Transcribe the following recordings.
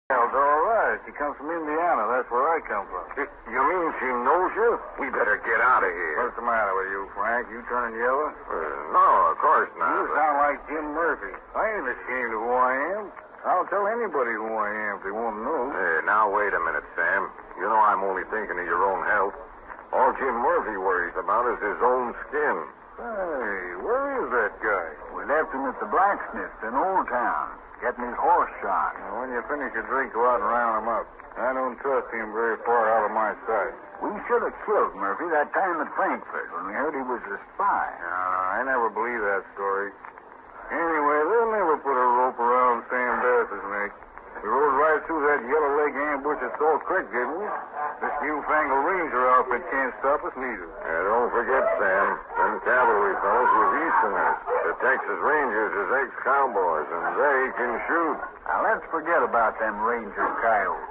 Gal's all right. She comes from Indiana. That's where I come from. You mean she knows you? We better get out of here. What's the matter with you, Frank? You turning yellow? No, of course not. You sound like Jim Murphy. I ain't ashamed of who I am. I'll tell anybody who I am if they want to know. Hey, now, wait a minute, Sam. You know I'm only thinking of your own health. All Jim Murphy worries about is his own skin. Hey, where is that guy? We left him at the blacksmith in Old Town, getting his horse shot. Now, when you finish your drink, go out and round him up. I don't trust him very far out of my sight. We should have killed Murphy that time at Frankfurt when we heard he was a spy. No, I never believed that story. Anyway, they'll never put a rope around Sam Bass's neck. We rode right through that yellow leg ambush at Salt Creek, didn't we? This newfangled ranger outfit can't stop us neither. Don't forget, Sam, them cavalry fellows was Easterners. The Texas Rangers is ex-cowboys, and they can shoot. Now, let's forget about them ranger coyotes.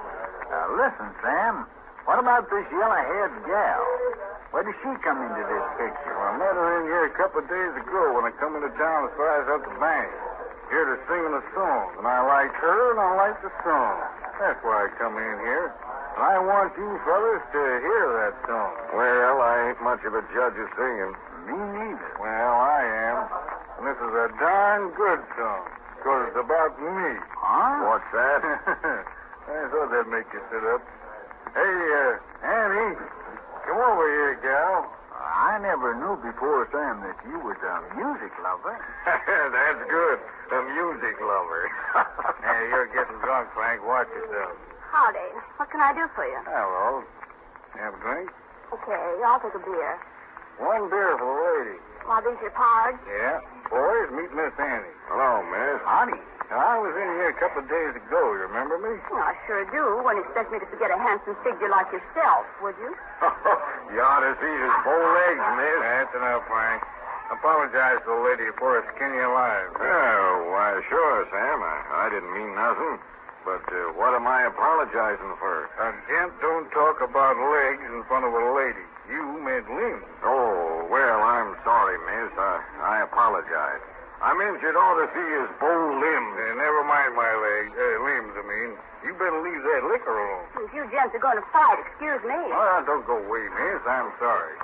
Listen, Sam, what about this yellow-haired gal? Where did she come into this picture? Well, I met her in here a couple of days ago when I come into town as far as up the bank. Heard her singing a song, and I liked her, and I liked the song. That's why I come in here. And I want you fellas to hear that song. Well, I ain't much of a judge of singing. Me neither. Well, I am. And this is a darn good song, because it's about me. Huh? What's that? I thought that'd make you sit up. Hey, Annie, come over here, gal. I never knew before, Sam, that you was a music lover. That's good. A music lover. Hey, you're getting drunk, Frank. Watch yourself. Howdy. What can I do for you? Hello. Have a drink? Okay, I'll take a beer. One beer for the lady. Are these your cards? Yeah. Boys, meet Miss Annie. Hello, miss. Honey. Now, I was in here a couple of days ago. You remember me? Well, I sure do. Wouldn't expect me to forget a handsome figure like yourself, would you? You ought to see his bow legs, miss. That's enough, Frank. Apologize to the lady for skinning you alive. Oh, why, sure, Sam. I didn't mean nothing. But what am I apologizing for? A gent don't talk about legs in front of a lady. You meant limbs. Oh, well, I'm sorry, miss. I apologize. I meant you'd ought to see his bow limbs. Never mind my legs. Limbs, I mean. You better leave that liquor alone. If you gents are going to fight, excuse me. Oh, don't go away, miss. I'm sorry.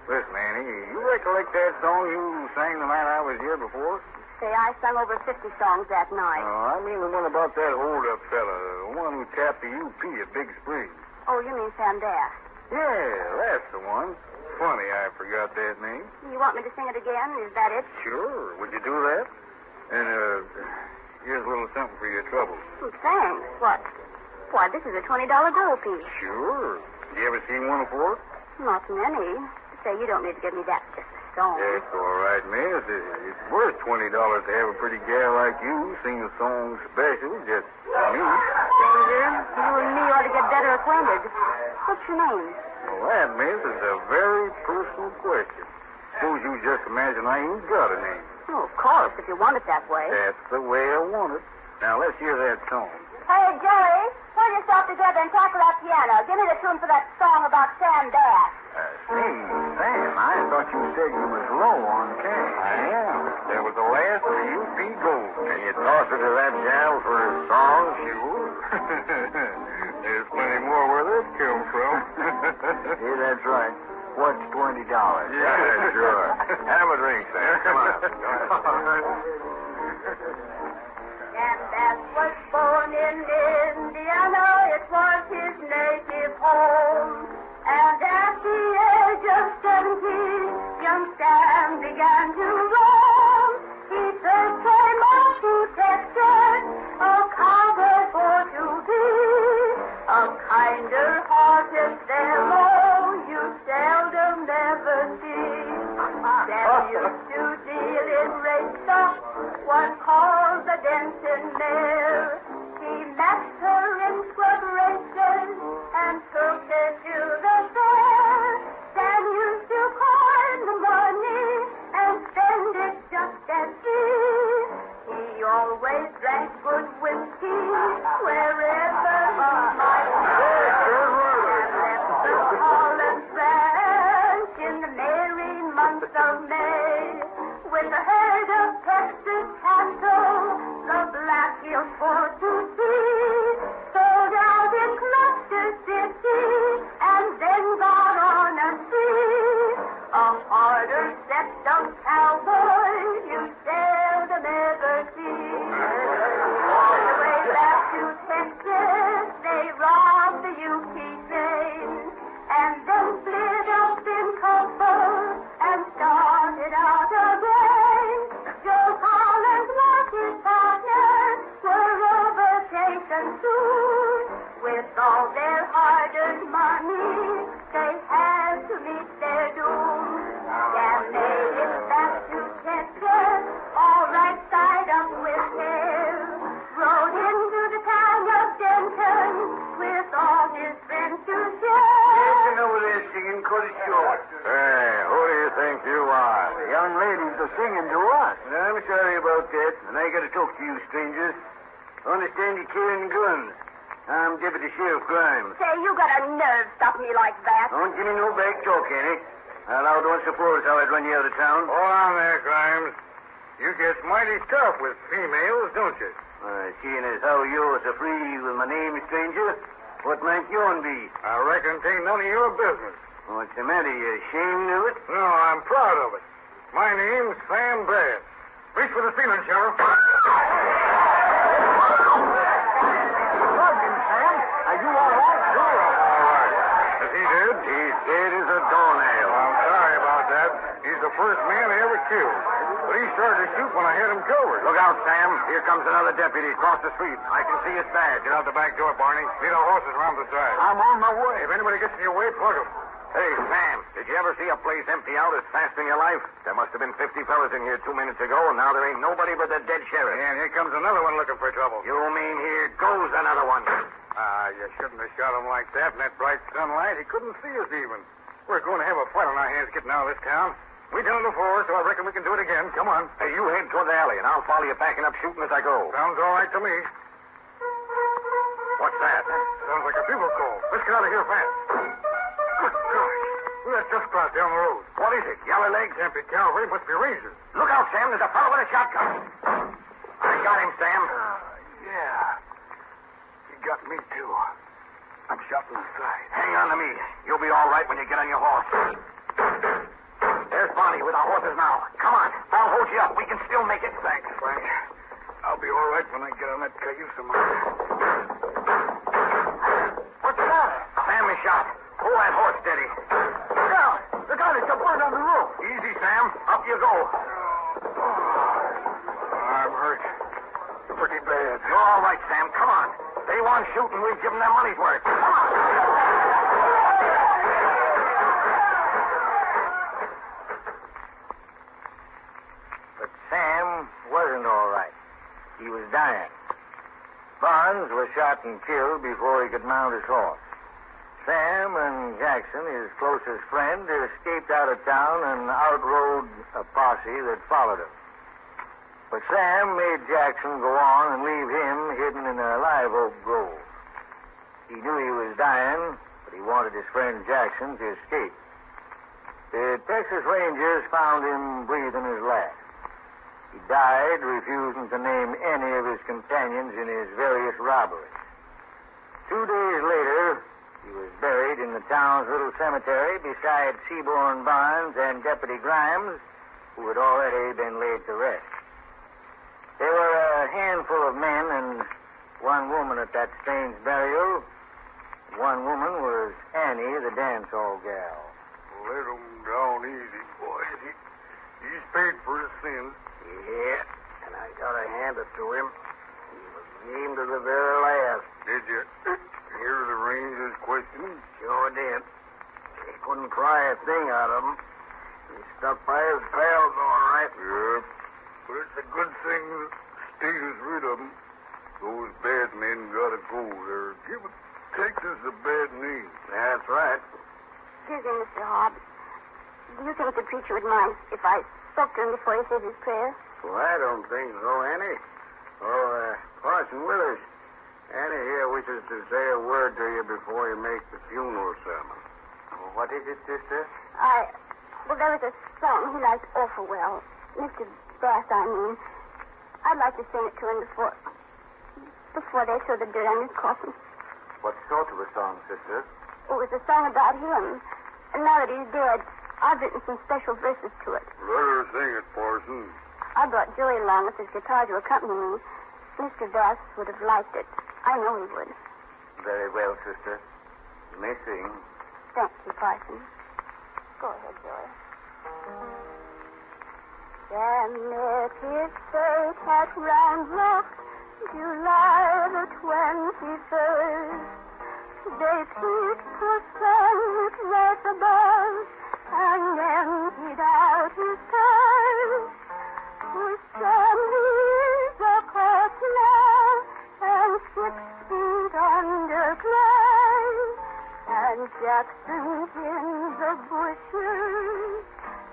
Listen, Annie, you recollect that song you sang the night I was here before? Say, I sung over 50 songs that night. I mean the one about that hold-up fella, the one who tapped the UP at Big Springs. Oh, you mean Sam Bass. Yeah, that's the one. Funny I forgot that name. You want me to sing it again? Is that it? Sure. Would you do that? And, here's a little something for your trouble. Oh, thanks. What? Why, this is a $20 gold piece. Sure. You ever seen one before? Not many. Say, you don't need to give me that just a song. That's all right, miss. It's worth $20 to have a pretty gal like you sing a song special just for me. Stranger, you and me ought to get better acquainted. What's your name? Well, that, miss, is a very personal question. Suppose you just imagine I ain't got a name. Oh, of course, if you want it that way. That's the way I want it. Now, let's hear that song. Hey, Joey, pull yourself together and tackle that piano. Give me the tune for that song about Sam Bass. Say, Sam, I thought you said you was low on cash. I am. That was the last of the UP gold. Can you toss it to that gal for a song? Sure. There's plenty more where that come from. Yeah, that's right. What's $20? Yeah, sure. Have a drink, Sam. Come on. Go ahead. Sam Bass was born in Indiana. It was his native home. And at the age of 17, young Sam began to roam. He first came up to Texas, a cowboy for to be. A kinder-hearted fellow you seldom ever see. Sam used to deal in race stock, one called the Denton Mare. He matched her in scrub races and took her to the fair. Sam used to coin the money and spend it just as free. He always drank good whiskey wherever he might go. Left the Holland Ranch in the merry month of May with a herd of Texas cattle, the Black Hills for to see. So wagon soon. With all their hard-earned money, they had to meet their doom. Dan made it back to Chester, all right side up with him. Rode into the town of Denton with all his friends to share. Listen over there singing, cut it short. Hey, who do you think you are? The young ladies are singing to us. I'm sorry about that, and I got to talk to you, strangers. I understand you're carrying guns. I'm Deputy Sheriff Grimes. Say, you got a nerve stopping me like that. Don't give me no back talk, Annie. I allowed once before is how I'd run you out of town. Hold on there, Grimes. You get mighty tough with females, don't you? Seeing as how you're so free with my name, stranger, what might yourn be? I reckon it ain't none of your business. What's the matter? You ashamed of it? No, I'm proud of it. My name's Sam Bass. Reach for the ceiling, Sheriff. Sergeant Sam, are you all right? Sure, I'm all right. Is he dead? He's dead as a doornail. I'm sorry about that. He's the first man I ever killed. But he started to shoot when I had him covered. Look out, Sam. Here comes another deputy across the street. I can see his badge. Get out the back door, Barney. Lead our horses around the side. I'm on my way. If anybody gets in your way, plug them. Hey, Sam, did you ever see a place empty out as fast in your life? There must have been 50 fellas in here 2 minutes ago, and now there ain't nobody but the dead sheriff. And here comes another one looking for trouble. You mean here goes another one? You shouldn't have shot him like that in that bright sunlight. He couldn't see us even. We're going to have a fight on our hands getting out of this town. We done it before, so I reckon we can do it again. Come on. Hey, you head toward the alley, and I'll follow you backing up shooting as I go. Sounds all right to me. What's that? Sounds like a bugle call. Let's get out of here fast. Good gosh. Look at that just crossed down the road. What is it? Yellow legs? Can't be cavalry. Must be rangers. Look out, Sam. There's a fellow with a shotgun. I got him, Sam. Yeah. He got me, too. I'm shot in the side. Hang on to me. You'll be all right when you get on your horse. There's Barney with our horses now. Come on. I'll hold you up. We can still make it. Thanks, Frank. I'll be all right when I get on that cayuse of mine. What's the matter? Sam is shot. Hold that horse steady. Look out! Look out! It's a bird on the roof. Easy, Sam. Up you go. I'm hurt. Pretty bad. You're all right, Sam. Come on. They want shooting. We've given them money's worth. Come on. But Sam wasn't all right. He was dying. Barnes was shot and killed before he could mount his horse. Sam and Jackson, his closest friend, escaped out of town and outrode a posse that followed him. But Sam made Jackson go on and leave him hidden in a live oak grove. He knew he was dying, but he wanted his friend Jackson to escape. The Texas Rangers found him breathing his last. He died, refusing to name any of his companions in his various robberies. 2 days later, he was buried in the town's little cemetery beside Seaborn Barnes and Deputy Grimes, who had already been laid to rest. There were a handful of men and one woman at that strange burial. One woman was Annie, the dance hall gal. Let him down easy, boys. He's paid for his sins. Yeah, and I gotta hand it to him. He was game to the very last. Did you hear the Rangers questioning? Sure did. He couldn't pry a thing out of him. He stuck by his pals all right. Yeah, but it's a good thing the state is rid of them. Those bad men gotta go. They're giving Texas a bad name. That's right. Excuse me, Mr. Hobbs. Do you think the preacher would mind if I spoke to him before he says his prayer? Well, I don't think so, Annie. Oh, Parson Willers. Annie here wishes to say a word to you before you make the funeral sermon. Well, what is it, sister? Well, there was a song he liked awful well. Mr. Bass, I mean. I'd like to sing it to him before they throw the dirt on his coffin. What sort of a song, sister? It was a song about him. And now that he's dead, I've written some special verses to it. Let her sing it, Parson. I brought Joey along with his guitar to accompany me. Mr. Bass would have liked it. I know he would. Very well, sister. You may sing. Thank you, Parson. Go ahead, Joey. Then met his fate at Round Rock, July the 20th. when he first. They picked for cents right above and emptied out his purse. For Sam is a corpse now and 6 feet underground. And Jackson's in the bushes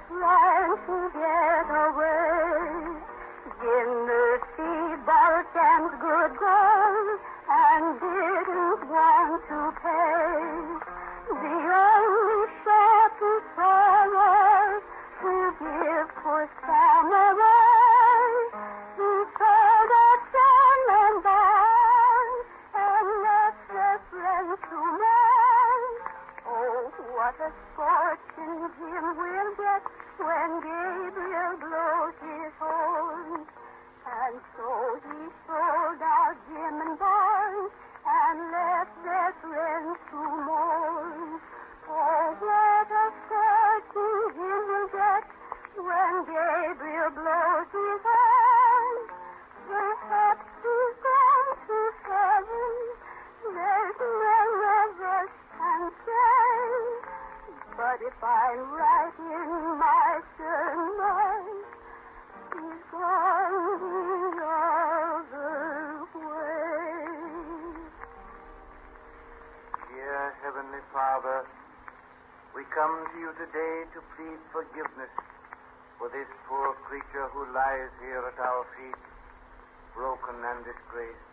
trying to get away. Jimmer barked and good girl and didn't want to pay. The only shot he saw was to give for samurai. He told us Sam and Don and left their friends to man. Oh, what a fortune Jim will get when Gabriel blows his horn. And so he sold out Jim and Barnes and left their friends to mourn. Oh, what a fortune Jim will get when Gabriel blows his horn. Perhaps he's gone to heaven. There's none of us can say. But if I'm right in my surmise, he's gone the other way. Dear Heavenly Father, we come to you today to plead forgiveness for this poor creature who lies here at our feet, broken and disgraced.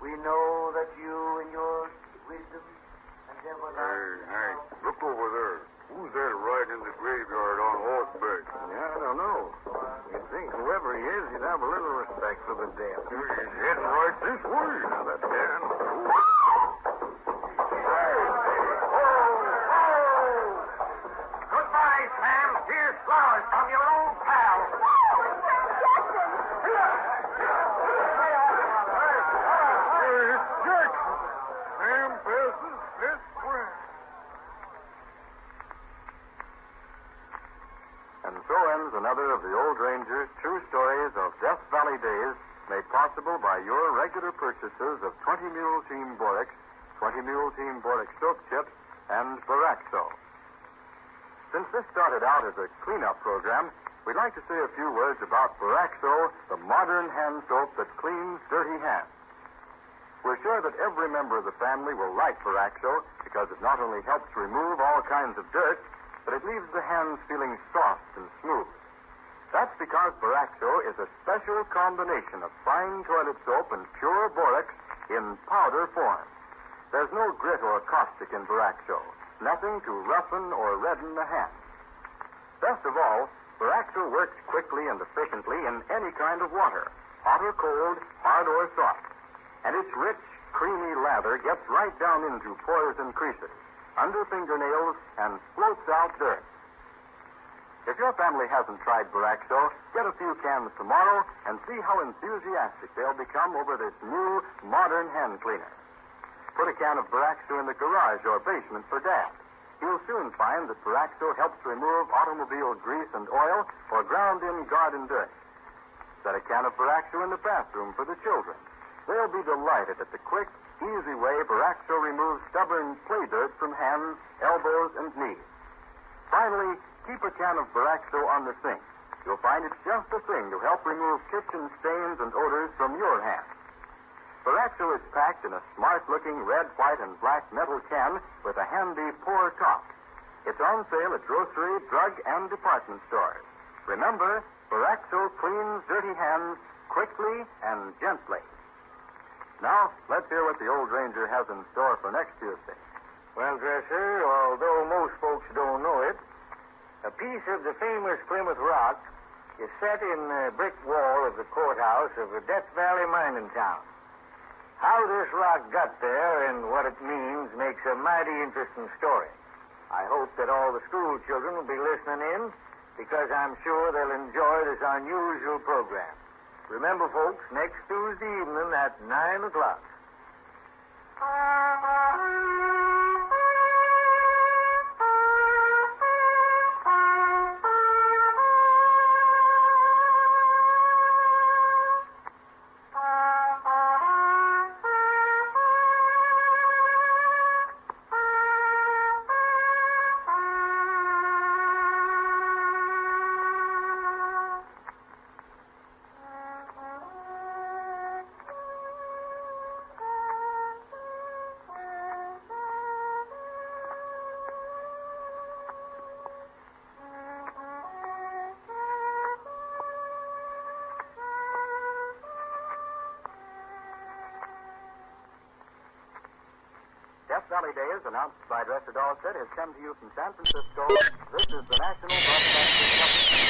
We know that you in your wisdom and everlasting... Hey, look over there. Who's that riding in the graveyard on horseback? Yeah, I don't know. You'd think whoever he is, he'd have a little respect for the dead. He's heading right this way. Now, that man. Goodbye, Sam. Here's flowers from your old pal. Hey, it's Jackson. Sam passes best friend. And so ends another of the Old Ranger's true stories of Death Valley days, made possible by your regular purchases of 20 Mule Team Borax, 20 Mule Team Borax Soap Chips, and Boraxo. Since this started out as a cleanup program, we'd like to say a few words about Boraxo, the modern hand soap that cleans dirty hands. We're sure that every member of the family will like Boraxo because it not only helps remove all kinds of dirt, but it leaves the hands feeling soft and smooth. That's because Boraxo is a special combination of fine toilet soap and pure borax in powder form. There's no grit or caustic in Boraxo, nothing to roughen or redden the hands. Best of all, Boraxo works quickly and efficiently in any kind of water, hot or cold, hard or soft. And its rich, creamy lather gets right down into pores and creases, under fingernails, and floats out dirt. If your family hasn't tried Boraxo, get a few cans tomorrow and see how enthusiastic they'll become over this new, modern hand cleaner. Put a can of Boraxo in the garage or basement for Dad. You'll soon find that Boraxo helps remove automobile grease and oil or ground-in garden dirt. Set a can of Boraxo in the bathroom for the children. They'll be delighted at the quick, easy way Boraxo removes stubborn play dirt from hands, elbows, and knees. Finally, keep a can of Boraxo on the sink. You'll find it's just the thing to help remove kitchen stains and odors from your hands. Boraxo is packed in a smart-looking red, white, and black metal can with a handy pour top. It's on sale at grocery, drug, and department stores. Remember, Boraxo cleans dirty hands quickly and gently. Now, let's hear what the Old Ranger has in store for next Tuesday. Well, Dresser, although most folks don't know it, a piece of the famous Plymouth Rock is set in the brick wall of the courthouse of the Death Valley mining town. How this rock got there and what it means makes a mighty interesting story. I hope that all the school children will be listening in because I'm sure they'll enjoy this unusual program. Remember, folks, next Tuesday evening at 9 o'clock. Valley Days, announced by Dresser Dawson, has come to you from San Francisco. This is the National Broadcasting Company.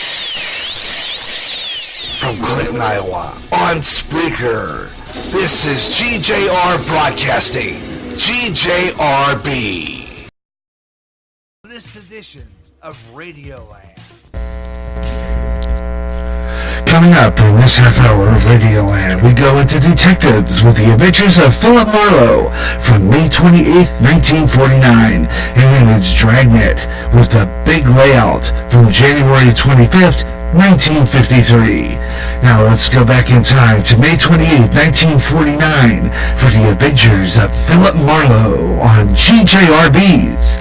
From Clinton, Iowa, on Spreaker, this is GJR Broadcasting, GJRB. This edition of Radioland. Coming up in this half hour of Radioland, we go into Detectives with the Adventures of Philip Marlowe from May 28th, 1949. And then it's Dragnet with The Big Layout from January 25th, 1953. Now let's go back in time to May 28th, 1949 for the Adventures of Philip Marlowe on GJRB's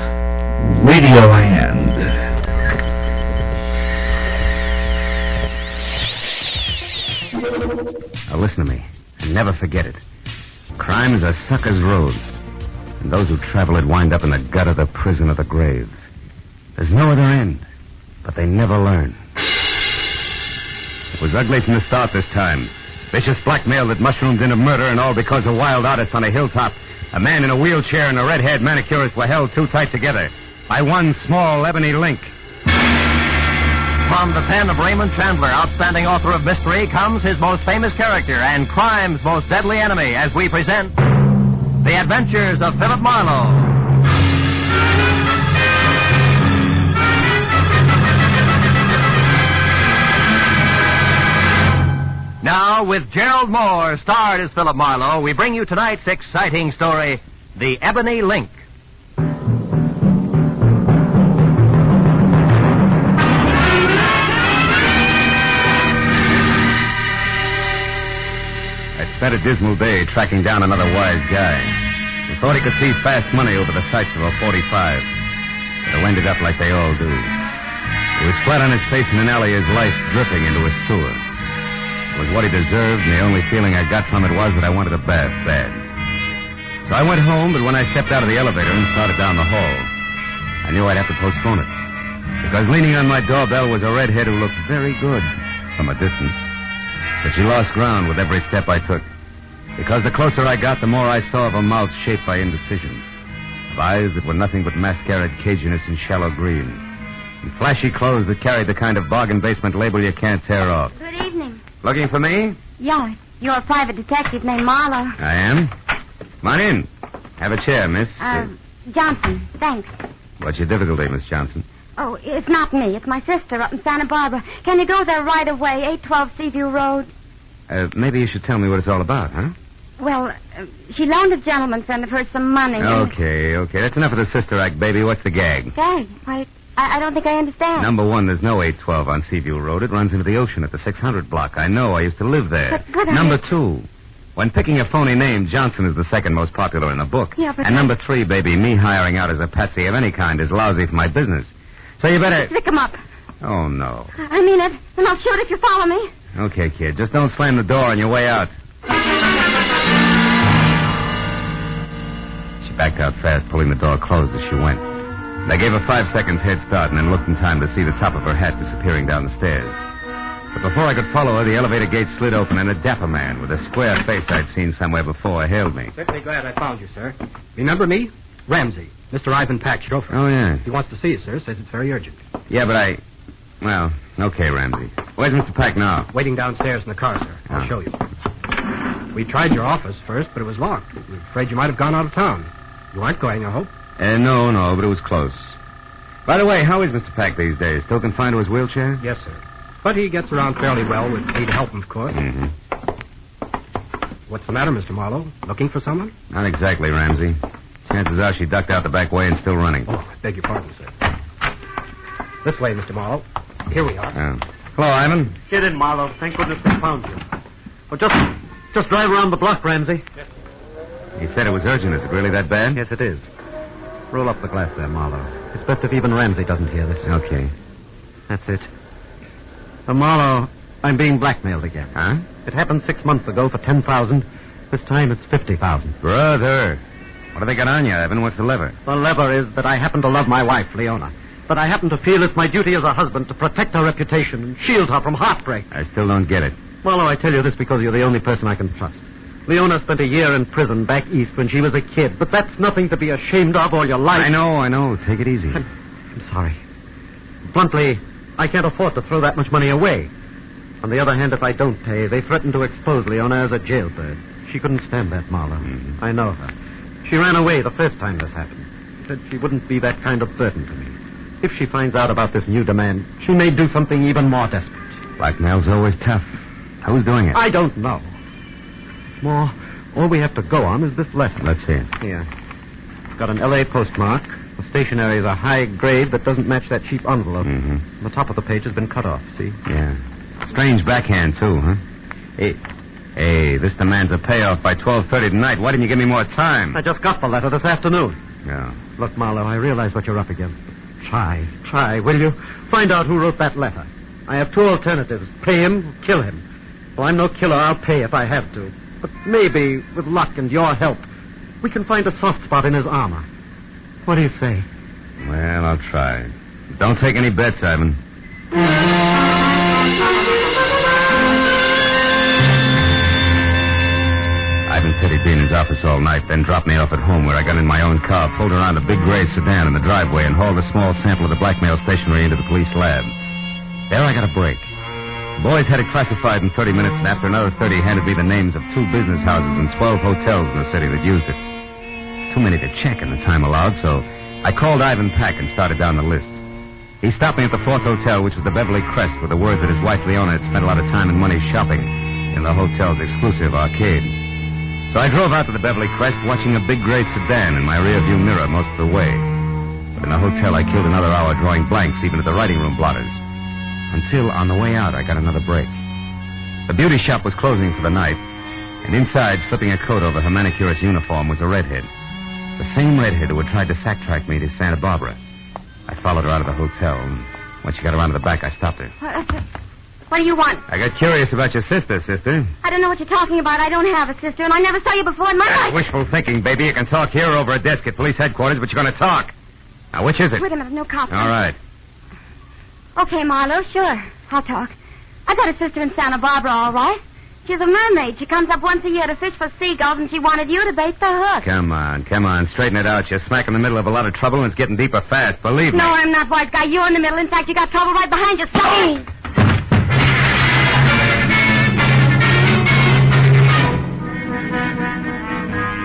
Radioland. Now listen to me, and never forget it. Crime is a sucker's road, and those who travel it wind up in the gut of the prison or the grave. There's no other end, but they never learn. It was ugly from the start this time. Vicious blackmail that mushroomed into murder, and all because a wild artist on a hilltop, a man in a wheelchair and a red-haired manicurist were held too tight together by one small ebony link. From the pen of Raymond Chandler, outstanding author of mystery, comes his most famous character and crime's most deadly enemy as we present The Adventures of Philip Marlowe. Now, with Gerald Moore, starred as Philip Marlowe, we bring you tonight's exciting story, The Ebony Link. Spent a dismal day tracking down another wise guy who thought he could see fast money over the sights of a 45. But it ended up like they all do. He was flat on his face in an alley, his life dripping into a sewer. It was what he deserved, and the only feeling I got from it was that I wanted a bath bad. So I went home, but when I stepped out of the elevator and started down the hall, I knew I'd have to postpone it. Because leaning on my doorbell was a redhead who looked very good from a distance. But she lost ground with every step I took. Because the closer I got, the more I saw of a mouth shaped by indecision. Of eyes that were nothing but mascaraed caginess and shallow green. And flashy clothes that carried the kind of bargain basement label you can't tear off. Good evening. Looking for me? Yeah, you're a private detective named Marlowe. I am. Come on in. Have a chair, miss. Johnson, thanks. What's your difficulty, Miss Johnson? Oh, it's not me. It's my sister up in Santa Barbara. Can you go there right away, 812 Seaview Road? Maybe you should tell me what it's all about, huh? Well, she loaned a gentleman friend of hers some money. Okay. That's enough of the sister act, baby. What's the gag? Gag? I don't think I understand. Number one, there's no 812 on Seaview Road. It runs into the ocean at the 600 block. I know. I used to live there. But Number two, when picking a phony name, Johnson is the second most popular in the book. Yeah, but and number three, baby, me hiring out as a patsy of any kind is lousy for my business. So you better... Stick him up. Oh, no. I mean it, and I'll shoot if you follow me. Okay, kid. Just don't slam the door on your way out. She backed out fast, pulling the door closed as she went. I gave her 5 seconds head start and then looked in time to see the top of her hat disappearing down the stairs. But before I could follow her, the elevator gate slid open and a dapper man with a square face I'd seen somewhere before hailed me. Certainly glad I found you, sir. Remember me? Ramsey. Mr. Ivan Pack's chauffeur. Oh, yeah. He wants to see you, sir. Says it's very urgent. Yeah, but Well, okay, Ramsey. Where's Mr. Pack now? Waiting downstairs in the car, sir. I'll show you. We tried your office first, but it was locked. We're afraid you might have gone out of town. You aren't going, I hope? No, but it was close. By the way, how is Mr. Pack these days? Still confined to his wheelchair? Yes, sir. But he gets around fairly well with me to help him, of course. Mm-hmm. What's the matter, Mr. Marlowe? Looking for someone? Not exactly, Ramsey. Chances are she ducked out the back way and still running. Oh, I beg your pardon, sir. This way, Mr. Marlowe. Here we are. Hello, Ivan. Get in, Marlowe. Thank goodness they found you. Well, just drive around the block, Ramsey. Yes. He said it was urgent. Is it really that bad? Yes, it is. Roll up the glass there, Marlowe. It's best if even Ramsey doesn't hear this. Okay. That's it. Marlowe, I'm being blackmailed again. Huh? It happened 6 months ago for $10,000. This time it's $50,000. Brother. What do they got on you, Ivan? What's the lever? The lever is that I happen to love my wife, Leona. But I happen to feel it's my duty as a husband to protect her reputation and shield her from heartbreak. I still don't get it. Marlowe, I tell you this because you're the only person I can trust. Leona spent a year in prison back east when she was a kid, but that's nothing to be ashamed of all your life. I know. Take it easy. I'm sorry. Bluntly, I can't afford to throw that much money away. On the other hand, if I don't pay, they threaten to expose Leona as a jailbird. She couldn't stand that, Marla. Mm-hmm. I know her. She ran away the first time this happened. Said she wouldn't be that kind of burden to me. If she finds out about this new demand, she may do something even more desperate. Blackmail's always tough. Who's doing it? I don't know. All we have to go on is this letter. Let's see it. Here. It's got an L.A. postmark. The stationery is a high grade that doesn't match that cheap envelope. Mm-hmm. The top of the page has been cut off, see? Yeah. Strange backhand, too, huh? Hey, this demands a payoff by 12:30 tonight. Why didn't you give me more time? I just got the letter this afternoon. Yeah. Look, Marlowe, I realize what you're up against. Try, will you? Find out who wrote that letter. I have two alternatives. Pay him or kill him. Well, I'm no killer. I'll pay if I have to. But maybe, with luck and your help, we can find a soft spot in his armor. What do you say? Well, I'll try. Don't take any bets, Ivan. Ivan said he'd be in his office all night, then dropped me off at home where I got in my own car, pulled around a big gray sedan in the driveway, and hauled a small sample of the blackmail stationery into the police lab. There I got a break. The boys had it classified in 30 minutes, and after another 30 handed me the names of 2 business houses and 12 hotels in the city that used it. Too many to check in the time allowed, so I called Ivan Pack and started down the list. He stopped me at the 4th hotel, which was the Beverly Crest, with the word that his wife Leona had spent a lot of time and money shopping in the hotel's exclusive arcade. So I drove out to the Beverly Crest, watching a big gray sedan in my rearview mirror most of the way. But in the hotel, I killed another hour drawing blanks, even at the writing room blotters. Until, on the way out, I got another break. The beauty shop was closing for the night, and inside, slipping a coat over her manicurist's uniform, was a redhead. The same redhead who had tried to sack-track me to Santa Barbara. I followed her out of the hotel, and when she got around to the back, I stopped her. What do you want? I got curious about your sister. I don't know what you're talking about. I don't have a sister, and I never saw you before in my That's life. wishful thinking, baby. You can talk here or over a desk at police headquarters, but you're going to talk. Now, which is it? Wait a minute, no cops. All right. Okay, Marlo, sure. I'll talk. I got a sister in Santa Barbara, all right. She's a mermaid. She comes up once a year to fish for seagulls, and she wanted you to bait the hook. Come on. Straighten it out. You're smack in the middle of a lot of trouble, and it's getting deeper fast. Believe me. No, I'm not, wise guy. You're in the middle. In fact, you got trouble right behind you. Stop.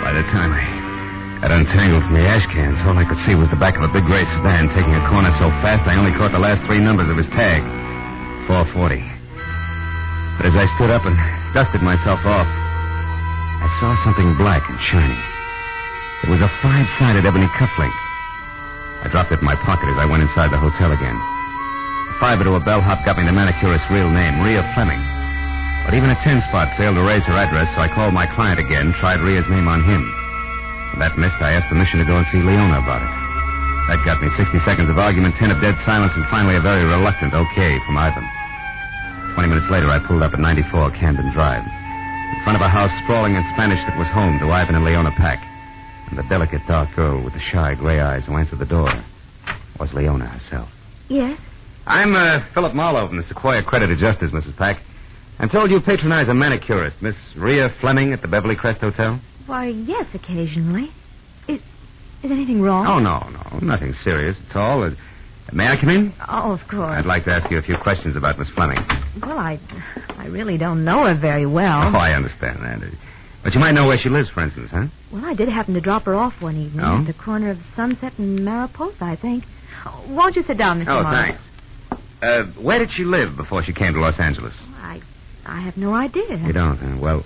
By the time I got untangled from the ash cans, all I could see was the back of a big gray sedan taking a corner so fast I only caught the last 3 numbers of his tag. 440. But as I stood up and dusted myself off, I saw something black and shiny. It was a 5-sided ebony cufflink. I dropped it in my pocket as I went inside the hotel again. The fiber to a bellhop got me the manicurist's real name, Rhea Fleming. But even a 10-spot failed to raise her address, so I called my client again, tried Rhea's name on him. When that missed, I asked permission to go and see Leona about it. That got me 60 seconds of argument, 10 of dead silence, and finally a very reluctant okay from Ivan. 20 minutes later, I pulled up at 94 Camden Drive. In front of a house sprawling in Spanish that was home to Ivan and Leona Pack. And the delicate dark girl with the shy gray eyes who answered the door was Leona herself. Yes? I'm Philip Marlowe from the Sequoia Accredited Justice, Mrs. Pack. I'm told you patronize a manicurist, Miss Rhea Fleming at the Beverly Crest Hotel? Why, yes, occasionally. Is anything wrong? Oh, no. Nothing serious at all. May I come in? Oh, of course. I'd like to ask you a few questions about Miss Fleming. Well, I really don't know her very well. Oh, I understand that. But you might know where she lives, for instance, huh? Well, I did happen to drop her off one evening Oh? at the corner of Sunset and Mariposa, I think. Oh, won't you sit down, Mr. Oh, Marlowe? thanks. Where did she live before she came to Los Angeles? I have no idea. You don't, huh? Well,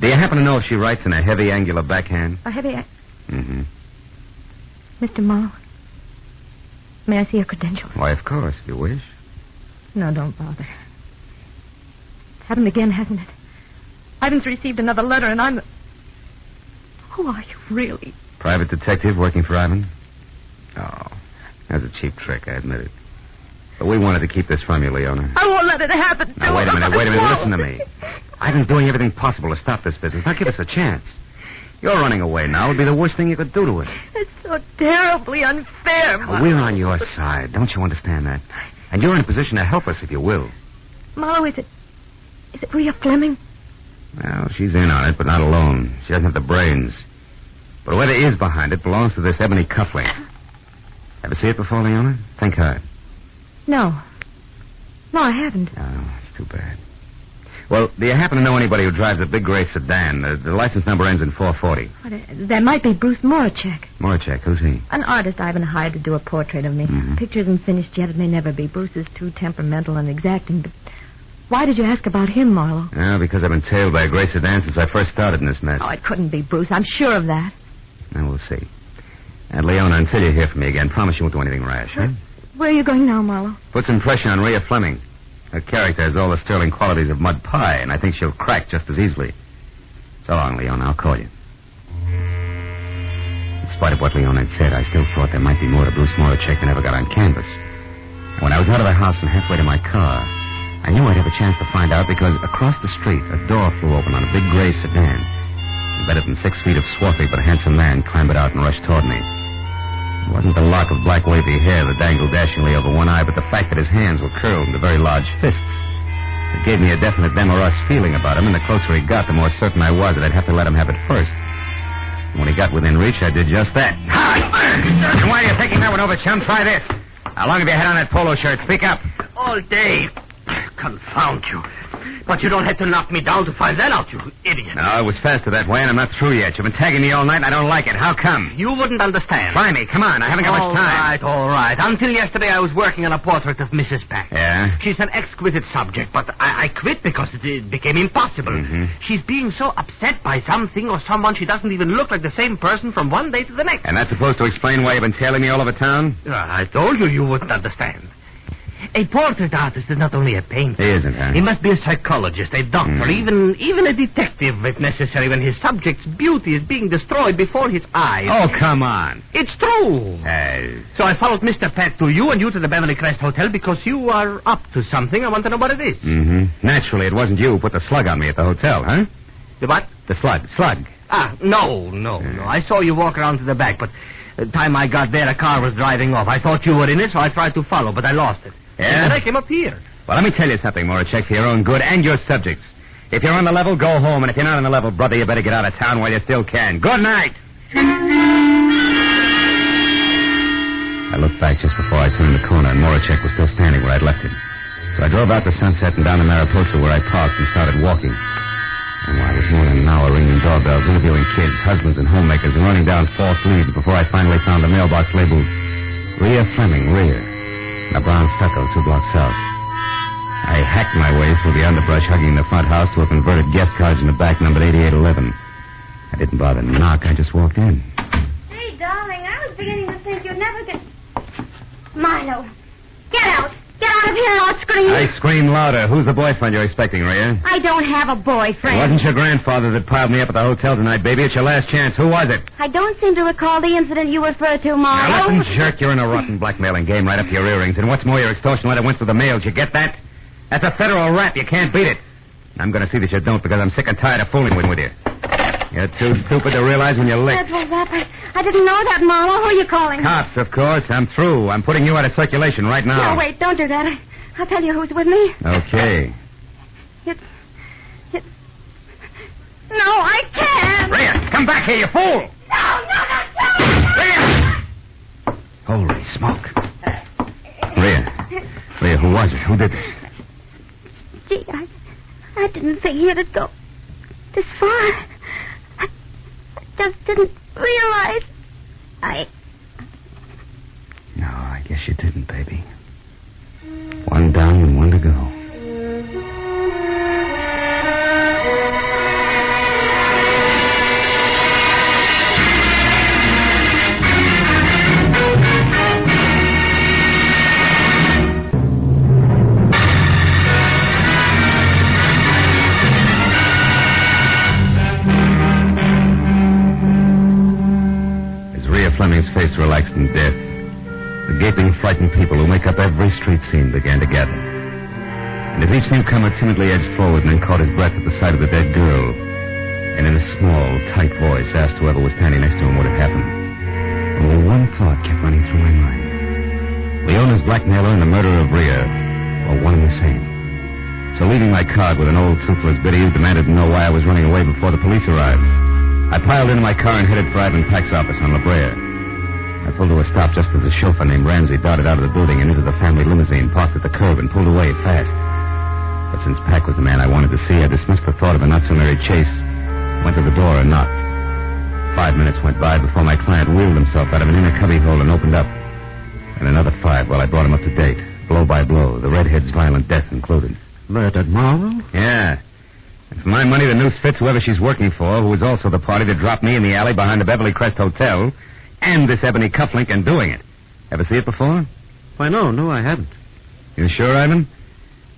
do you happen to know if she writes in a heavy, angular backhand? A heavy... Mm-hmm. Mr. Marlowe, may I see your credentials? Why, of course, if you wish. No, don't bother. It's happened again, hasn't it? Ivan's received another letter, and I'm... Who are you, really? Private detective working for Ivan? Oh, that's a cheap trick, I admit it. But we wanted to keep this from you, Leona. I won't let it happen. Now, wait a minute. Listen to me. Ivan's doing everything possible to stop this business. Now, give us a chance. You're running away now. It'd be the worst thing you could do to us. It's so terribly unfair, Marlowe. We're on your side. Don't you understand that? And you're in a position to help us if you will. Marlowe, is it Rhea Fleming? Well, she's in on it, but not alone. She doesn't have the brains. But whoever is behind it belongs to this ebony cufflink. Ever see it before, Leona? Think hard. No. No, I haven't. Oh, it's too bad. Well, do you happen to know anybody who drives a big gray sedan? The license number ends in 440. There might be Bruce Morachek. Morachek, who's he? An artist Ivan hired to do a portrait of me. Mm-hmm. Picture isn't finished yet. It may never be. Bruce is too temperamental and exacting. But why did you ask about him, Marlowe? Oh, because I've been tailed by a gray sedan since I first started in this mess. Oh, it couldn't be Bruce. I'm sure of that. Well, we'll see. And Leona, until you hear from me again, promise you won't do anything rash, huh? Where are you going now, Marlowe? Put some pressure on Rhea Fleming. Her character has all the sterling qualities of mud pie, and I think she'll crack just as easily. So long, Leona. I'll call you. In spite of what Leona had said, I still thought there might be more to Bruce Morachek than ever got on canvas. And when I was out of the house and halfway to my car, I knew I'd have a chance to find out because across the street, a door flew open on a big gray sedan. Better than 6 feet of swarthy but handsome man clambered out and rushed toward me. It wasn't the lock of black wavy hair that dangled dashingly over one eye, but the fact that his hands were curled into very large fists. It gave me a definite Demarest feeling about him, and the closer he got, the more certain I was that I'd have to let him have it first. And when he got within reach, I did just that. And why are you taking that one over, chum? Try this. How long have you had on that polo shirt? Speak up. All day. Confound you. But you don't have to knock me down to find that out, you idiot. No, it was faster that way, and I'm not through yet. You've been tagging me all night, and I don't like it. How come? You wouldn't understand. Try me. Come on. I haven't got much time. All right. Until yesterday, I was working on a portrait of Mrs. Pack. Yeah? She's an exquisite subject, but I quit because it became impossible. Mm-hmm. She's being so upset by something or someone she doesn't even look like the same person from one day to the next. And that's supposed to explain why you've been tailing me all over town? I told you wouldn't understand. A portrait artist is not only a painter. He isn't, huh? He must be a psychologist, a doctor, even a detective, if necessary, when his subject's beauty is being destroyed before his eyes. Oh, come on. It's true. Hey. So I followed Mr. Pat to you and you to the Beverly Crest Hotel because you are up to something. I want to know what it is. Mm-hmm. Naturally, it wasn't you who put the slug on me at the hotel, huh? The what? The slug. Slug. No. I saw you walk around to the back, but the time I got there, a car was driving off. I thought you were in it, so I tried to follow, but I lost it. Yeah? And then I came up here. Well, let me tell you something, Morachek, for your own good and your subjects. If you're on the level, go home, and if you're not on the level, brother, you better get out of town while you still can. Good night! I looked back just before I turned the corner, and Morachek was still standing where I'd left him. So I drove out to Sunset and down to Mariposa, where I parked and started walking. Oh, I was more than an hour ringing doorbells, interviewing kids, husbands, and homemakers, and running down false leads before I finally found a mailbox labeled Rhea Fleming, Rear, in a brown stucco 2 blocks south. I hacked my way through the underbrush, hugging the front house to a converted guest cottage in the back, numbered 8811. I didn't bother to knock. I just walked in. Hey, darling, I was beginning to think you'd never get... Milo, get out. Get out of here or I'll scream. I scream louder. Who's the boyfriend you're expecting, Rhea? I don't have a boyfriend. It wasn't your grandfather that piled me up at the hotel tonight, baby. It's your last chance. Who was it? I don't seem to recall the incident you referred to, Milo. Now, listen, jerk. You're in a rotten blackmailing game right up to your earrings. And what's more, your extortion letter went through the mail. Did you get that? That's a federal rap. You can't beat it. I'm going to see that you don't because I'm sick and tired of fooling with you. You're too stupid to realize when you're licked. That was that. I didn't know that, Marlo. Who are you calling? Cops, of course. I'm through. I'm putting you out of circulation right now. No, wait. Don't do that. I'll tell you who's with me. Okay. It's... No, I can't. Rhea, come back here, you fool. No. Rhea! Holy smoke. Rhea, who was it? Who did this? Gee, I didn't think it'd go this far. I just didn't realize. No, I guess you didn't, baby. One down and one to go. As Rhea Fleming's face relaxed in death, the gaping, frightened people who make up every street scene began to gather. And as each newcomer timidly edged forward and then caught his breath at the sight of the dead girl, and in a small, tight voice asked whoever was standing next to him what had happened, only one thought kept running through my mind. Leona's blackmailer and the murderer of Rhea were one and the same. So leaving my card with an old toothless biddy who demanded to know why I was running away before the police arrived, I piled into my car and headed for Ivan Pack's office on La Brea. I pulled to a stop just as a chauffeur named Ramsey darted out of the building and into the family limousine parked at the curb and pulled away fast. But since Pack was the man I wanted to see, I dismissed the thought of a not-so-merry chase, went to the door and knocked. 5 minutes went by before my client wheeled himself out of an inner cubbyhole and opened up. And another 5 while I brought him up to date, blow by blow, the redhead's violent death included. Murdered Marlowe? Yeah. And for my money, the noose fits whoever she's working for, who was also the party that dropped me in the alley behind the Beverly Crest Hotel, and this ebony cufflink and doing it. Ever see it before? Why, no, I haven't. You sure, Ivan?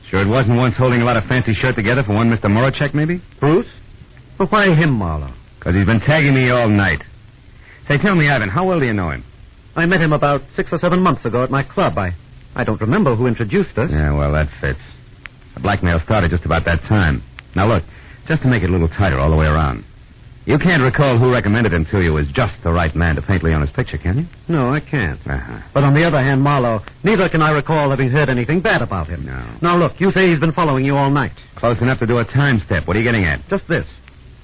Sure it wasn't once holding a lot of fancy shirt together for one Mr. Moracek, maybe? Bruce? Well, why him, Marlowe? Because he's been tagging me all night. Say, tell me, Ivan, how well do you know him? I met him about 6 or 7 months ago at my club. I don't remember who introduced us. Yeah, well, that fits. The blackmail started just about that time. Now, look, just to make it a little tighter all the way around. You can't recall who recommended him to you as just the right man to paint Leona's picture, can you? No, I can't. Uh-huh. But on the other hand, Marlowe, neither can I recall having heard anything bad about him. No. Now, look, you say he's been following you all night. Close enough to do a time step. What are you getting at? Just this.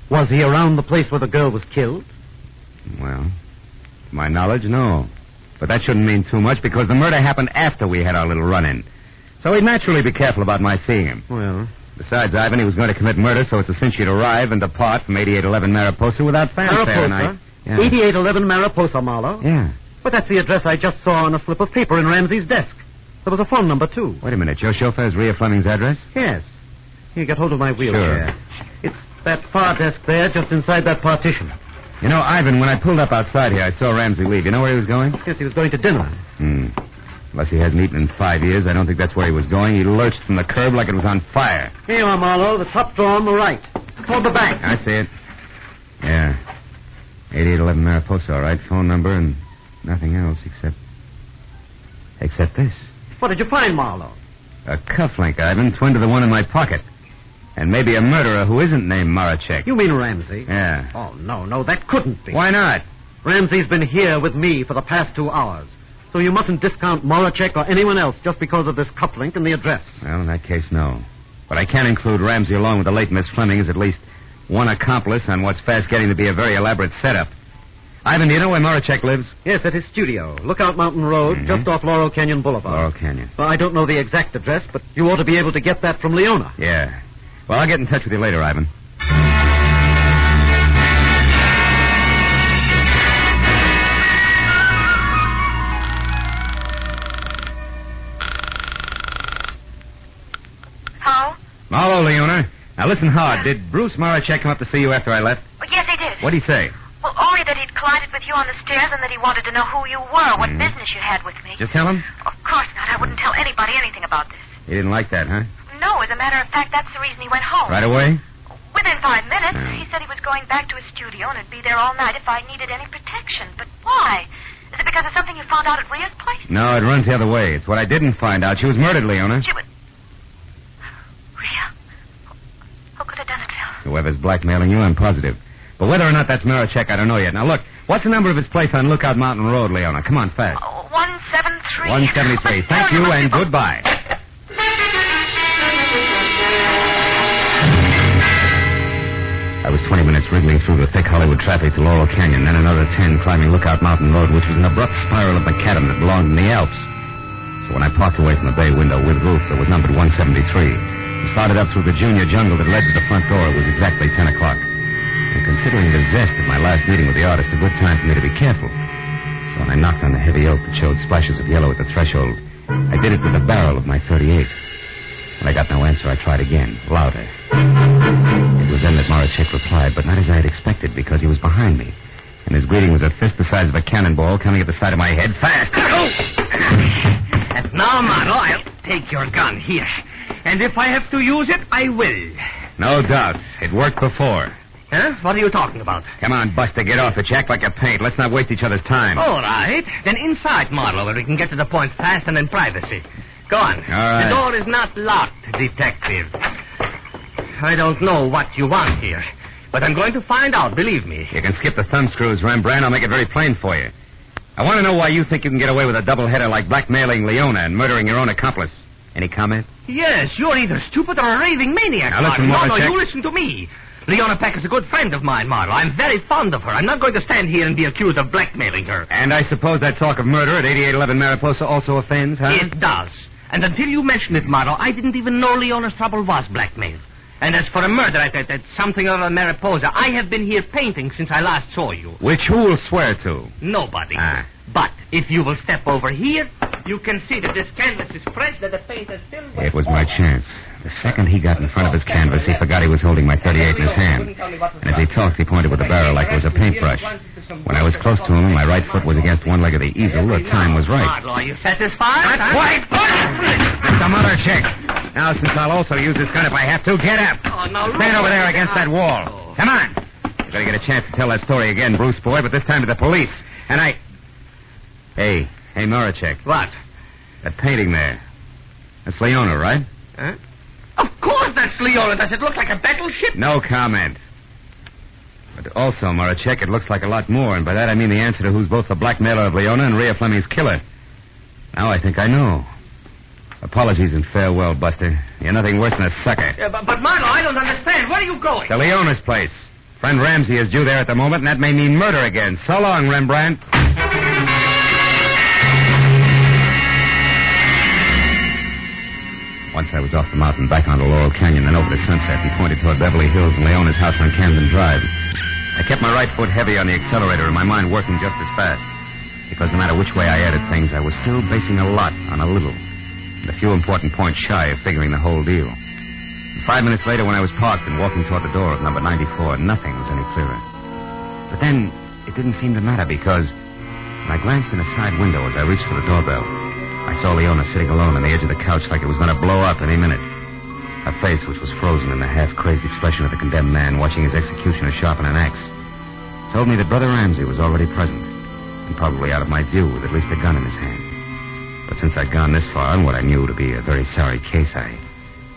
Was he around the place where the girl was killed? Well, to my knowledge, no. But that shouldn't mean too much because the murder happened after we had our little run-in. So he'd naturally be careful about my seeing him. Well... Besides, Ivan, he was going to commit murder, so it's a cinch he'd arrive and depart from 8811 Mariposa without fanfare. Mariposa? Yeah. 8811 Mariposa, Marlowe? Yeah. But that's the address I just saw on a slip of paper in Ramsey's desk. There was a phone number, too. Wait a minute. Your chauffeur's Rhea Fleming's address? Yes. Here, get hold of my wheelchair. Sure. It's that far desk there, just inside that partition. You know, Ivan, when I pulled up outside here, I saw Ramsey leave. You know where he was going? Yes, he was going to dinner. Unless he hasn't eaten in 5 years, I don't think that's where he was going. He lurched from the curb like it was on fire. Here you are, Marlowe. The top drawer on the right. Toward the back. I see it. Yeah. 8811 Mariposa, all right. Phone number and nothing else except this. What did you find, Marlowe? A cufflink, Ivan, twin to the one in my pocket. And maybe a murderer who isn't named Moracek. You mean Ramsey? Yeah. Oh, no, that couldn't be. Why not? Ramsey's been here with me for the past 2 hours. So you mustn't discount Moracek or anyone else just because of this cufflink and the address. Well, in that case, no. But I can include Ramsey along with the late Miss Fleming as at least one accomplice on what's fast getting to be a very elaborate setup. Ivan, do you know where Moracek lives? Yes, at his studio. Lookout Mountain Road, just off Laurel Canyon Boulevard. Laurel Canyon. Well, I don't know the exact address, but you ought to be able to get that from Leona. Yeah. Well, I'll get in touch with you later, Ivan. Hello, Leona. Now, listen hard. Did Bruce Moracek come up to see you after I left? Well, yes, he did. What'd he say? Well, only that he'd collided with you on the stairs and that he wanted to know who you were, what business you had with me. Did you tell him? Of course not. I wouldn't tell anybody anything about this. He didn't like that, huh? No, as a matter of fact, that's the reason he went home. Right away? Within 5 minutes. He said he was going back to his studio and would be there all night if I needed any protection. But why? Is it because of something you found out at Rhea's place? No, it runs the other way. It's what I didn't find out. She was murdered, Leona. She was... Rhea? Who could have done it, Phil? Whoever's blackmailing you, I'm positive. But whether or not that's Moracek, I don't know yet. Now, look, what's the number of his place on Lookout Mountain Road, Leona? Come on, fast. 173. 173. Thank you, and goodbye. I was 20 minutes wriggling through the thick Hollywood traffic to Laurel Canyon, then another 10 climbing Lookout Mountain Road, which was an abrupt spiral of macadam that belonged in the Alps. So when I parked away from the bay window with roof that was numbered 173, and started up through the junior jungle that led to the front door, it was exactly 10 o'clock. And considering the zest of my last meeting with the artist, a good time for me to be careful. So when I knocked on the heavy oak that showed splashes of yellow at the threshold, I did it with the barrel of my .38. When I got no answer, I tried again, louder. It was then that Moracek replied, but not as I had expected, because he was behind me. And his greeting was a fist the size of a cannonball coming at the side of my head. Fast! And now, Marlowe, I'll take your gun here. And if I have to use it, I will. No doubt. It worked before. Huh? What are you talking about? Come on, Buster, get off it. You act like a paint. Let's not waste each other's time. All right. Then inside, Marlowe, where we can get to the point fast and in privacy. Go on. All right. The door is not locked, detective. I don't know what you want here, but I'm going to find out, believe me. You can skip the thumbscrews, Rembrandt. I'll make it very plain for you. I want to know why you think you can get away with a doubleheader like blackmailing Leona and murdering your own accomplice. Any comment? Yes, you're either stupid or a raving maniac. Now, listen, Marlowe. Moracek. No, you listen to me. Leona Peck is a good friend of mine, Marlowe. I'm very fond of her. I'm not going to stand here and be accused of blackmailing her. And I suppose that talk of murder at 8811 Mariposa also offends, huh? It does. And until you mentioned it, Marlowe, I didn't even know Leona's trouble was blackmail. And as for a murder at something other than Mariposa, I have been here painting since I last saw you. Which who will swear to? Nobody. Ah. But if you will step over here, you can see that this canvas is fresh, that the paint is still... It was my chance. The second he got in front of his canvas, he forgot he was holding my .38 in his hand. And as he talked, he pointed with the barrel like it was a paintbrush. When I was close to him, my right foot was against one leg of the easel. The time was right. Marlowe, are you satisfied? That's right. Some other chick. Now, since I'll also use this gun if I have to, get up. Stand over there against that wall. Come on. You're going to get a chance to tell that story again, Bruce boy, but this time to the police. And I... Hey, Moracek. What? That painting there. That's Leona, right? Huh? Of course that's Leona. Does it look like a battleship? No comment. But also, Moracek, it looks like a lot more, and by that I mean the answer to who's both the blackmailer of Leona and Rhea Fleming's killer. Now I think I know. Apologies and farewell, Buster. You're nothing worse than a sucker. Yeah, but Marlowe, I don't understand. Where are you going? To Leona's place. Friend Ramsey is due there at the moment, and that may mean murder again. So long, Rembrandt. Once I was off the mountain, back onto Laurel Canyon, then over to Sunset, and pointed toward Beverly Hills and Leona's house on Camden Drive. I kept my right foot heavy on the accelerator and my mind working just as fast. Because no matter which way I added things, I was still basing a lot on a little. And a few important points shy of figuring the whole deal. And 5 minutes later, when I was parked and walking toward the door of number 94, nothing was any clearer. But then, it didn't seem to matter because when I glanced in a side window as I reached for the doorbell, I saw Leona sitting alone on the edge of the couch like it was going to blow up any minute. Her face, which was frozen in the half-crazed expression of the condemned man watching his executioner sharpen an axe, told me that Brother Ramsey was already present, and probably out of my view with at least a gun in his hand. But since I'd gone this far in what I knew to be a very sorry case, I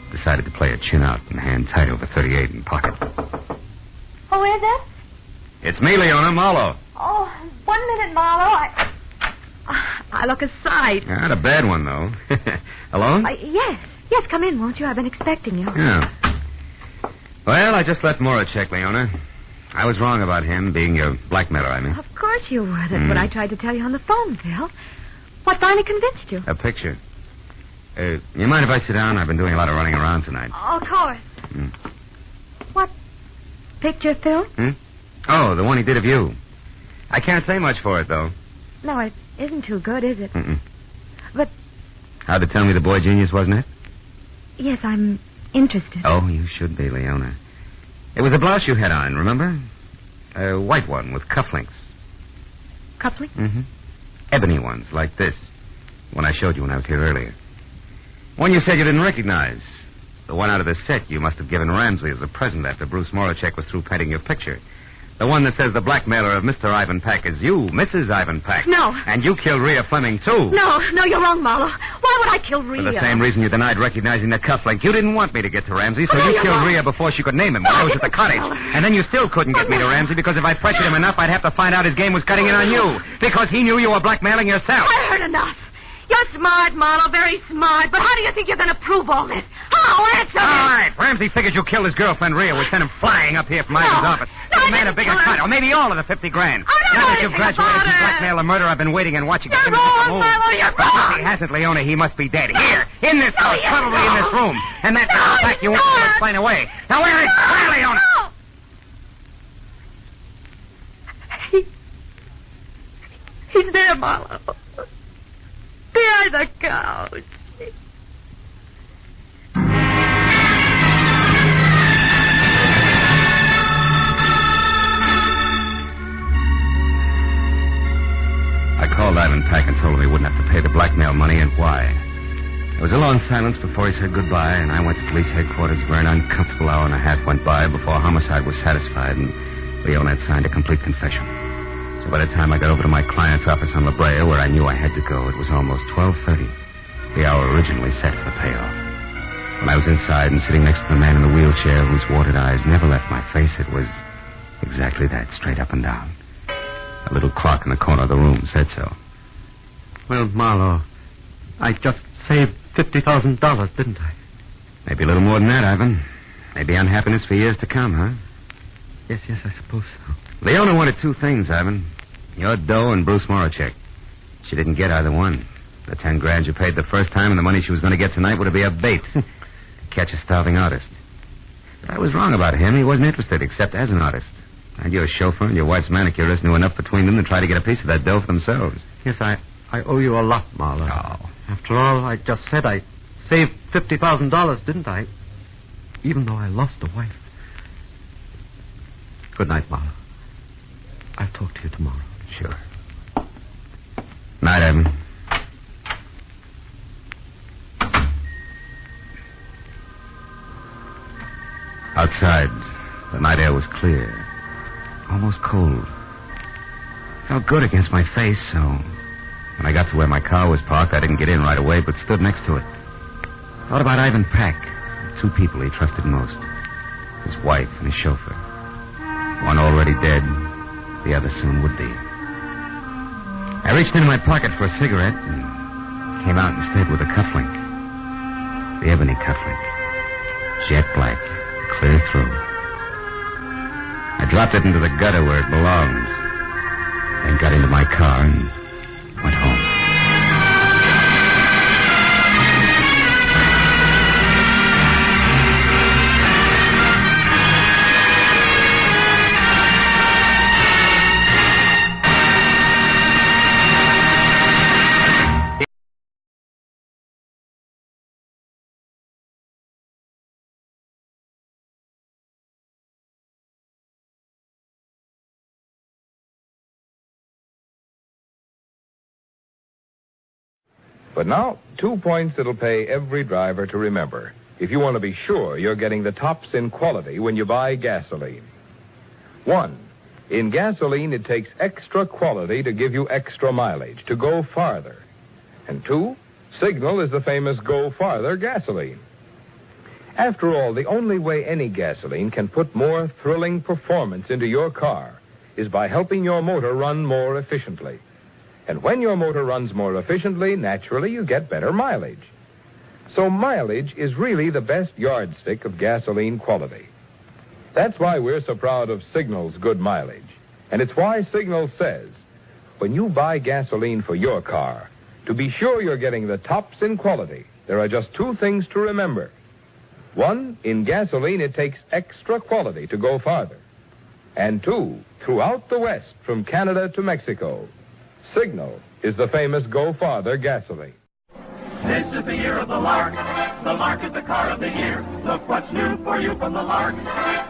decided to play it chin out and hand tight over 38 in pocket. Who is it? It's me, Leona, Marlowe. Oh, 1 minute, Marlowe. I look a sight. Not a bad one, though. Alone? Yes. Yes, come in, won't you? I've been expecting you. Yeah. Well, I just left Moracek, Leona. I was wrong about him being your blackmailer, I mean. Of course you were. That's what I tried to tell you on the phone, Phil. What finally convinced you? A picture. You mind if I sit down? I've been doing a lot of running around tonight. Oh, of course. What picture, Phil? Oh, the one he did of you. I can't say much for it, though. No, it isn't too good, is it? Mm-mm. But... How'd it tell me the boy genius, wasn't it? Yes, I'm interested. Oh, you should be, Leona. It was a blouse you had on, remember? A white one with cufflinks. Cufflinks? Mm-hmm. Ebony ones, like this. One I showed you when I was here earlier. One you said you didn't recognize. The one out of the set you must have given Ramsey as a present after Bruce Moracek was through painting your picture. The one that says the blackmailer of Mr. Ivan Pack is you, Mrs. Ivan Pack. No. And you killed Rhea Fleming, too. No, you're wrong, Marlowe. Why would I kill Rhea? For the same reason you denied recognizing the cufflink. You didn't want me to get to Ramsey, so you killed Rhea before she could name him when I was at the cottage. And then you still couldn't get me to Ramsey because if I pressured him enough, I'd have to find out his game was cutting in on you. Because he knew you were blackmailing yourself. I heard enough. You're smart, Marlowe, very smart. But how do you think you're going to prove all this? How? Answer me. All right. Ramsey figured you killed his girlfriend, Rhea. We sent him flying up here from Ivan's office. No, He made a bigger cut, or maybe all of the 50 grand. I don't Now know that you've anything graduated about from it. blackmail and murder, I've been waiting and watching You're him wrong, Marlowe, you're But wrong. if he hasn't, Leona, he must be dead. Here, in this No, house, you're probably in this wrong. room. And that's No, the fact you he's want to not. explain away. Now, where is Leona? No. He's there, Marlowe. Behind the couch. I called Ivan Pack and told him he wouldn't have to pay the blackmail money and why. There was a long silence before he said goodbye, and I went to police headquarters where an uncomfortable hour and a half went by before homicide was satisfied and Leona had signed a complete confession. So by the time I got over to my client's office on La Brea, where I knew I had to go, it was almost 12:30, the hour originally set for the payoff. When I was inside and sitting next to the man in the wheelchair whose watered eyes never left my face, it was exactly that, straight up and down. A little clock in the corner of the room said so. Well, Marlowe, I just saved $50,000, didn't I? Maybe a little more than that, Ivan. Maybe unhappiness for years to come, huh? Yes, I suppose so. Leona wanted two things, Ivan. Your dough and Bruce Morachek. She didn't get either one. The $10,000 you paid the first time and the money she was going to get tonight would be a bait. Catch a starving artist. But I was wrong about him. He wasn't interested, except as an artist. And your chauffeur and your wife's manicurist knew enough between them to try to get a piece of that dough for themselves. Yes, I owe you a lot, Marlowe. Oh. After all, I just said I saved $50,000, didn't I? Even though I lost a wife. Good night, Marlowe. I'll talk to you tomorrow. Sure. Night, Evan. Outside, the night air was clear, almost cold. Felt good against my face, so when I got to where my car was parked, I didn't get in right away, but stood next to it. Thought about Ivan Pack, two people he trusted most, his wife and his chauffeur. One already dead, the other soon would be. I reached into my pocket for a cigarette and came out instead with a cufflink. The ebony cufflink. Jet black. Clear through. I dropped it into the gutter where it belonged. Then got into my car and went home. But now, 2 points that'll pay every driver to remember if you want to be sure you're getting the tops in quality when you buy gasoline. 1, in gasoline, it takes extra quality to give you extra mileage, to go farther. And 2, Signal is the famous Go Farther gasoline. After all, the only way any gasoline can put more thrilling performance into your car is by helping your motor run more efficiently. And when your motor runs more efficiently, naturally, you get better mileage. So mileage is really the best yardstick of gasoline quality. That's why we're so proud of Signal's good mileage. And it's why Signal says, when you buy gasoline for your car, to be sure you're getting the tops in quality, there are just 2 things to remember. 1, in gasoline, it takes extra quality to go farther. And 2, throughout the West, from Canada to Mexico, Signal is the famous Go Farther gasoline. This is the year of the Lark. The Lark is the car of the year. Look what's new for you from the Lark.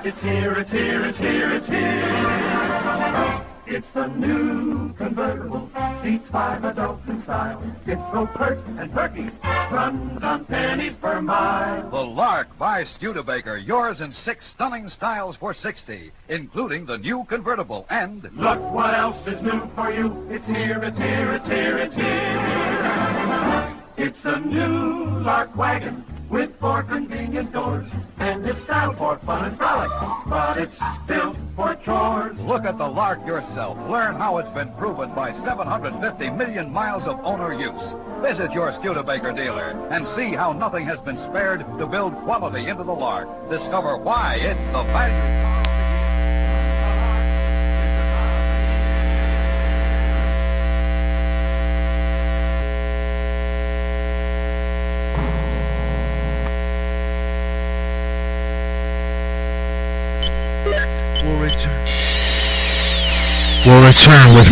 It's here, it's here, it's here, it's here. It's the new convertible. Seats 5 adults in style. It's so pert and perky. Runs on pennies per mile. The Lark by Studebaker. Yours in 6 stunning styles for $60, including the new convertible and... Look what else is new for you. It's here, it's here, it's here, it's here. It's a new Lark wagon with 4 convenient doors. And it's style for fun and frolic, but it's built for chores. Look at the Lark yourself. Learn how it's been proven by 750 million miles of owner use. Visit your Studebaker dealer and see how nothing has been spared to build quality into the Lark. Discover why it's the value. We'll return with